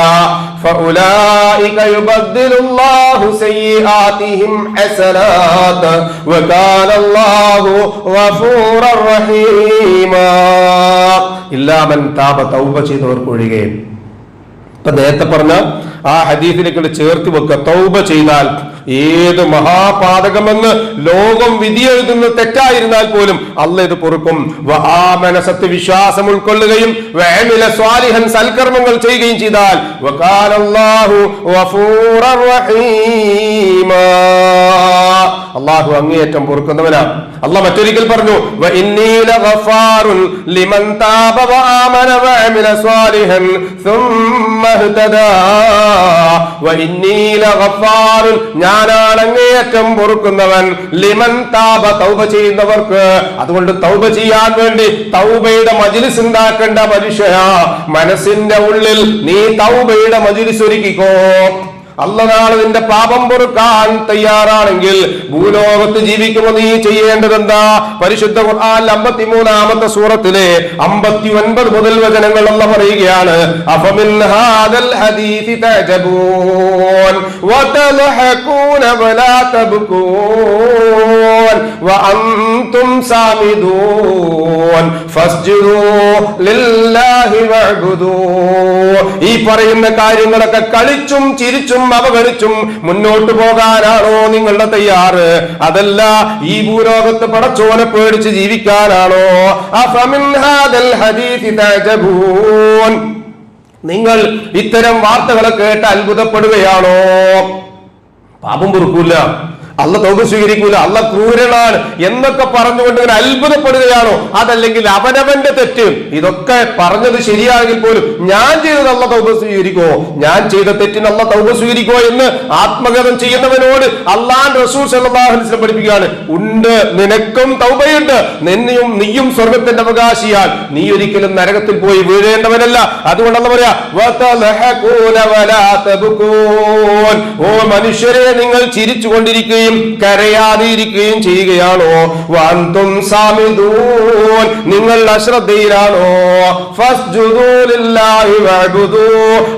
ഫഉലൈക യുബദ്ദിലുല്ലാഹു സയ്യിആതിഹിം ഹസനാത് വകാനല്ലാഹു ഗഫൂറർ റഹീമാ. ഇല്ലാ മൻ താബ, തൗബ ചെയ്തവർക്കൊഴികെ. ഇപ്പൊ നേരത്തെ പറഞ്ഞ ആ ഹദീസിലേക്ക് ചേർത്ത് വെക്കുക. തൗബ ചെയ്താൽ ഏത് മഹാപാതകമെന്ന് ലോകം വിധിയെഴുതുന്ന തെറ്റായിരുന്നാൽ പോലും അല്ലാഹ് ഇത് പൊറുക്കും. വആമന, സത്യവിശ്വാസം ഉൾക്കൊള്ളുകയും വഅമില സ്വാലിഹൻ, സൽക്കർമ്മങ്ങൾ ചെയ്യുകയും ചെയ്താൽ വകാനല്ലാഹു ഗഫൂറർ റഹീമാ, അല്ലാഹു അങ്ങേയറ്റം പൊറുക്കുന്നവനാണ്. അല്ലാഹ് മറ്റൊരിക്കൽ പറഞ്ഞു വഇന്നീ ലഗഫാറുൻ ലിമൻ താബ വആമന വഅമില സ്വാലിഹൻ സുമ്മ ഇഹ്തദാ. വഇന്നീ ലഗഫാറുൻ, ഞാനാണ് അങ്ങേയറ്റം പൊറുക്കുന്നവൻ, ലിമൻ താബ, തൗബ ചെയ്യുന്നവർക്ക്. അതുകൊണ്ട് തൗബ ചെയ്യാൻ വേണ്ടി തൗബയുടെ മജ്ലിസ് ഉണ്ടാക്കേണ്ട മനുഷ്യനാ. മനസ്സിന്റെ ഉള്ളിൽ നീ തൗബയുടെ മജ്ലിസ് ഒരുക്കിക്കോ. അല്ലാഹ് നാളെ നിന്റെ പാപം പൊറുക്കാൻ തയ്യാറാണെങ്കിൽ ഭൂലോകത്ത് ജീവിക്കുമ്പോൾ നീ ചെയ്യേണ്ടത് എന്താ? പരിശുദ്ധ ഖുർആൻ 53-ാമത്തെ സൂറത്തിലെ 59 മുതൽ വചനങ്ങൾ അല്ലാഹ് പറയുകയാണ്. അഫമിൻ ഹാദൽ ഹദീസി തഅജബൂൻ വതൽഹഖൂന വലാ തബ്കൂൻ വഅൻതും സാമിദൂൻ ഫസ്ജുദൂ ലില്ലാഹി വഅബ്ദൂ. ഈ പറയുന്ന കാര്യങ്ങളൊക്കെ കളിച്ചും ചിരിച്ചും അവഗണിച്ചും മുന്നോട്ട് പോകാനാണോ നിങ്ങളുടെ തയ്യാറ്? അതല്ല ഈ ഭൂലോകത്ത് പടച്ചോനെ പേടിച്ച് ജീവിക്കാനാണോ? അഫമിൻ ഹാദൽ ഹദീസി തഅജബൂൻ, നിങ്ങൾ ഇത്തരം വാർത്തകളെ കേട്ട് അത്ഭുതപ്പെടുകയാണോ? പാപം പൊറുക്കൂല, അല്ലാഹ് തൗബ സ്വീകരിക്കൂല, അല്ലാഹ് ക്രൂരനാണ് എന്നൊക്കെ പറഞ്ഞുകൊണ്ട് ഇങ്ങനെ അത്ഭുതപ്പെടുകയാണോ? അതല്ലെങ്കിൽ അവനവന്റെ തെറ്റ് ഇതൊക്കെ പറഞ്ഞത് ശരിയാണെങ്കിൽ പോലും ഞാൻ ചെയ്തത് അല്ലാഹ് തൗബ സ്വീകരിക്കോ, ഞാൻ ചെയ്ത തെറ്റിന് അല്ലാഹ് തൗബ സ്വീകരിക്കോ എന്ന് ആത്മഗതം ചെയ്യുന്നവനോട് അല്ലാഹുവിന്റെ റസൂൽ സല്ലല്ലാഹു അലൈഹി വസല്ലം പഠിപ്പിക്കുകയാണ്. ഉണ്ട്, നിനക്കും തൗബയുണ്ട്, നീയും സ്വർഗ്ഗത്തിന്റെ അവകാശിയാൽ, നീ ഒരിക്കലും നരകത്തിൽ പോയി വീഴേണ്ടവനല്ല. അതുകൊണ്ട് അല്ലാഹ് പറയാ വതൽഹഖൂന വലാ തബ്കൂൻ, ഓ മനുഷ്യരെ നിങ്ങൾ ചിരിച്ചുകൊണ്ടിരിക്കുക ഇരിക്കുകയും കരയാതിരിക്കുകയും ചെയ്യുകയാണോ? വഅൻതും സാമിദൂൻ, നിങ്ങൾ അശ്രദ്ധയിലാണോ? ഫസ്ജുദൂ ലില്ലാഹി വഅബ്ദൂ,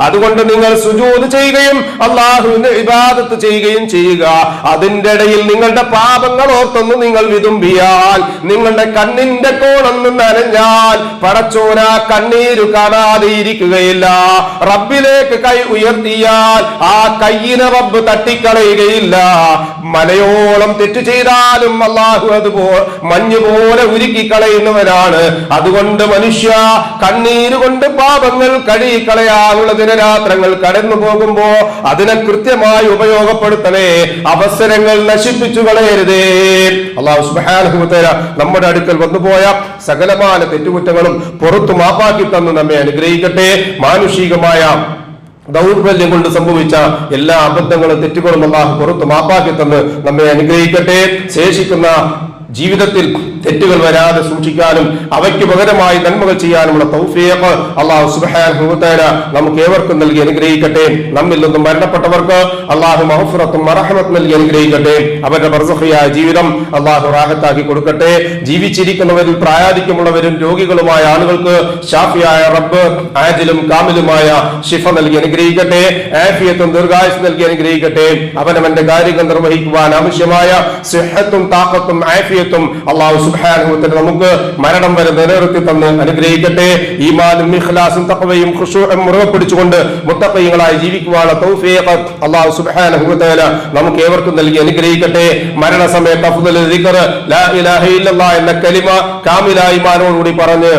അതുകൊണ്ട് നിങ്ങൾ സുജൂദ് ചെയ്യുകയും അല്ലാഹുവിന്റെ ഇബാദത്ത് ചെയ്യുകയും ചെയ്യുക. അതിന്റെ ഇടയിൽ നിങ്ങളുടെ പാപങ്ങൾ ഓർത്തൊന്ന് നിങ്ങൾ വിതുമ്പിയാൽ, നിങ്ങളുടെ കണ്ണിന്റെ കോണൊന്ന് നനഞ്ഞാൽ പടച്ചോന കണ്ണീരു കാണാതെ ഇരിക്കുകയില്ല. റബ്ബിലേക്ക് കൈ ഉയർത്തിയാൽ ആ കയ്യിനെ റബ്ബ് തട്ടിക്കളയുകയില്ല. മലയോളം തെറ്റ് ചെയ്താലും അല്ലാഹു അതുപോലെ മഞ്ഞുപോലെ ഉരുക്കി കളയുന്നവനാണ്. അതുകൊണ്ട് മനുഷ്യ, കണ്ണീരുകൊണ്ട് പാപങ്ങൾ കഴുകിക്കളയാനുള്ള ദിനരാത്രങ്ങൾ കടന്നു പോകുമ്പോ അതിനെ കൃത്യമായി ഉപയോഗപ്പെടുത്തണേ. അവസരങ്ങൾ നശിപ്പിച്ചു കളയരുതേ. അല്ലാഹു സുബ്ഹാനഹു വ തആല നമ്മുടെ അടുക്കൽ വന്നുപോയ സകലമായ തെറ്റുകുറ്റങ്ങളും പുറത്തു മാപ്പാക്കി തന്നു നമ്മെ അനുഗ്രഹിക്കട്ടെ. മാനുഷികമായ ദൗർബല്യം കൊണ്ട് സംഭവിച്ച എല്ലാ അബദ്ധങ്ങളും തെറ്റുകളും അല്ലാഹു പുറത്തു മാപ്പാക്കി തന്ന് നമ്മെ അനുഗ്രഹിക്കട്ടെ. ശേഷിക്കുന്ന ജീവിതത്തിൽ തെറ്റുകൾ വരാതെ സൂക്ഷിക്കാനും അവയ്ക്ക് പകരമായി നന്മകൾ ചെയ്യാനുമുള്ള തൗഫീഖ് അല്ലാഹു സുബ്ഹാനഹു വ തആല നമുക്ക് ഏവർക്കും നൽകി അനുഗ്രഹിക്കട്ടെ. നമ്മിൽ നിന്നും മരണപ്പെട്ടവർക്ക് അല്ലാഹു മഗ്ഫിറത്തും റഹ്മത്തും നൽകി അനുഗ്രഹിക്കട്ടെ. അവരുടെ ബർസഖിയായ ജീവിതം അല്ലാഹു റാഹത്താക്കി കൊടുക്കട്ടെ. ജീവിച്ചിരിക്കുന്നവരിൽ പ്രായാധിക്യമുള്ളവരും രോഗികളുമായ ആളുകൾക്ക് ഷാഫിയായ റബ്ബ് ആജിലും കാമിലുമായ ശിഫ നൽകി അനുഗ്രഹിക്കട്ടെ. ആഫിയത്തും ദീർഘായുസ് നൽകി അനുഗ്രഹിക്കട്ടെ. അവനവന്റെ കാര്യങ്ങൾ നിർവഹിക്കുവാൻ ആവശ്യമായ സിഹത്തും താഖത്തും ആഫിയത്തും അല്ലാഹു സുബ്ഹാനഹു വ തആല നമുക്ക് മരണം വരെ നിലനിർത്തി തന്ന് അനുഗ്രഹിക്കട്ടെ. ഈമാനും ഇഖ്ലാസും തഖ്വയും ഖുശൂഉം മുറുകെ പിടിച്ചുകൊണ്ട് മുത്തഖീങ്ങളായി ജീവിക്കുവാനുള്ള തൗഫീഖ് അല്ലാഹു സുബ്ഹാനഹു വ തആല നമുക്ക് ഏവർക്കും നൽകി അനുഗ്രഹിക്കട്ടെ. മരണസമയത്ത് അഫ്ദലുൽ ദിക്ർ ലാ ഇലാഹ ഇല്ലല്ലാഹ് എന്ന കലിമ കാമില ഈമാനോടുകൂടി പറഞ്ഞ്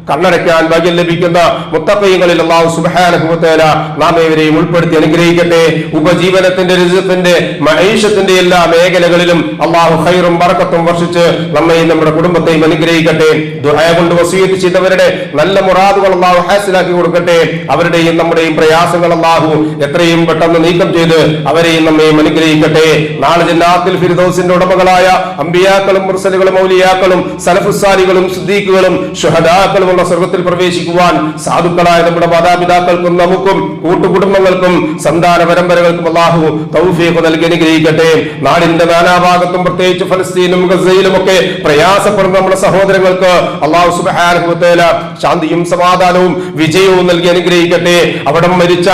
കണ്ണടയ്ക്കാൻ ഭാഗ്യം ലഭിക്കുന്ന മുത്തഖീങ്ങളിൽ അല്ലാഹു സുബ്ഹാനഹു വ തആല നാം ഏവരെയും ഉൾപ്പെടുത്തി അനുഗ്രഹിക്കട്ടെ. ഉപജീവനത്തിന്റെ റിസ്ഖിന്റെ മഈശത്തിന്റെ എല്ലാ മേഖലകളിലും അല്ലാഹു ഖൈറും ബറക്കത്തും വർഷിച്ച് നമ്മയും നമ്മുടെ കുടുംബത്തെയും അനുഗ്രഹിക്കട്ടെ. ദുആ കൊണ്ട് വസിയത്ത് ചെയ്തവരുടെ നല്ല മുറാദുകൾ അല്ലാഹു ഹാസിലാക്കി കൊടുക്കട്ടെ. അവരുടെയും നമ്മുടെയും പ്രയാസങ്ങൾ അല്ലാഹു എത്രയും പെട്ടെന്ന് നീക്കം ചെയ്ത് അവരെയും നമ്മയും അനുഗ്രഹിക്കട്ടെ. നാളെ ജന്നാത്തുൽ ഫിർദൗസിന്റെ ഉടമകളായ അമ്പിയാക്കളും മുർസലുകളും ഔലിയാക്കളും സലഫുസ്സാലികളും സിദ്ദീഖുകളും ശുഹദാക്കളും സ്വർഗത്തിൽ പ്രവേശിക്കുവാൻ സാധുക്കളായ നമ്മുടെ മാതാപിതാക്കൾക്കും നമുക്കും കൂട്ടുകുടുംബങ്ങൾക്കും സന്താന പരമ്പരകൾക്കും അല്ലാഹു തൗഫീഖ് നൽകി അനുഗ്രഹിക്കട്ടെ. നാടിന്റെ നാനാഭാഗത്തും പ്രത്യേകിച്ച് ഫലസ്തീനും ഗസയിലും ഒക്കെ പ്രയാസപ്പെടുന്ന നമ്മുടെ സഹോദരങ്ങൾക്ക് അല്ലാഹു സുബ്ഹാനഹു വ തആല ശാന്തിയും സമാധാനവും വിജയവും നൽകി അനുഗ്രഹിക്കട്ടെ. അവിടെ മരിച്ച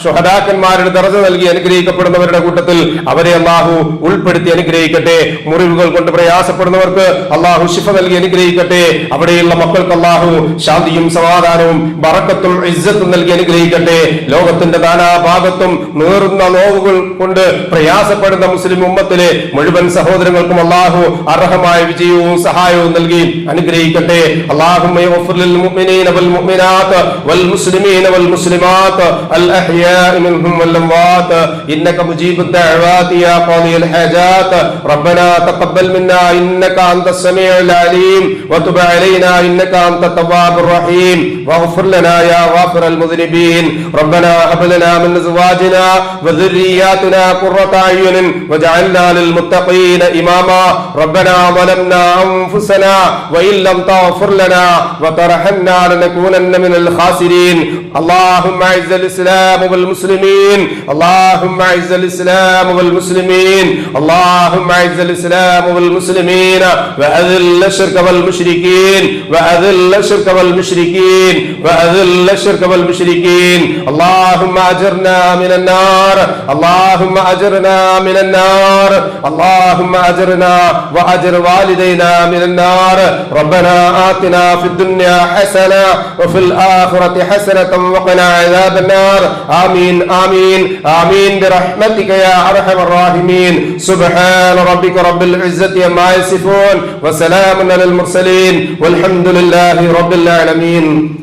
ശുഹദാക്കന്മാരുടെ ദർജ നൽകി അനുഗ്രഹിക്കപ്പെടുന്നവരുടെ കൂട്ടത്തിൽ അവരെ അല്ലാഹു ഉൾപ്പെടുത്തി അനുഗ്രഹിക്കട്ടെ. മുറിവുകൾ കൊണ്ട് പ്രയാസപ്പെടുന്നവർക്ക് അല്ലാഹു ശിഫ നൽകി അനുഗ്രഹിക്കട്ടെ. അവിടെയുള്ള മക്കൾക്ക് അല്ലാഹു ശാന്തിയും സമാധാനവും ബറക്കത്തും ഇസ്സത്തും നൽകി അനുഗ്രഹിക്കട്ടെ. ലോകത്തിന്റെ നാനാഭാഗത്തും നീറുന്ന നോവുകൾ കൊണ്ട് പ്രയാസപ്പെടുന്ന മുസ്ലിം ഉമ്മത്തിലെ മുഴുവൻ സഹോദരങ്ങൾക്കും അല്ലാഹു അർഹമായ വിജയവും സഹായവും നൽകി അനുഗ്രഹിക്കട്ടെ. അല്ലാഹുമ്മ യഗ്ഫിർ ലിൽ മുഅ്മിനീന വൽ മുഅ്മിനാത്ത് വൽ മുസ്ലിമീന വൽ മുസ്ലിമാത്ത് അൽ അഹ്യാഇ മിൻഹും വൽ അംവാത്ത് ഇന്നക മുജീബുദ് ദഅവാതി യാ ഖാദിയൽ ഹാജാത്ത് റബ്ബനാ തഖബ്ബൽ മിന്നാ ഇന്നക അൻതസ് സമീഉൽ അലീം വതുബ് അലൈനാ ഇന്നക അൻത التواب الرحيم واغفر لنا يا غافر المذنبين ربنا هب لنا من ازواجنا وذرياتنا قرة اعين واجعلنا للمتقين اماما ربنا ظلمنا انفسنا وان لم تغفر لنا وترحمنا لنكونن من الخاسرين اللهم اعز الاسلام والمسلمين اللهم اعز الاسلام والمسلمين اللهم اعز الاسلام والمسلمين واذل الشرك والمشركين واذل الشرك والمشركين وأذل الشرك والمشركين اللهم أجرنا من النار اللهم أجرنا من النار اللهم أجرنا وأجر والدينا من النار ربنا آتنا في الدنيا حسنة وفي الآخرة حسنة وقنا عذاب النار آمين آمين آمين برحمتك يا أرحم الراحمين سبحان ربك رب العزة عما يصفون وسلام على المرسلين والحمد لله رب العالمين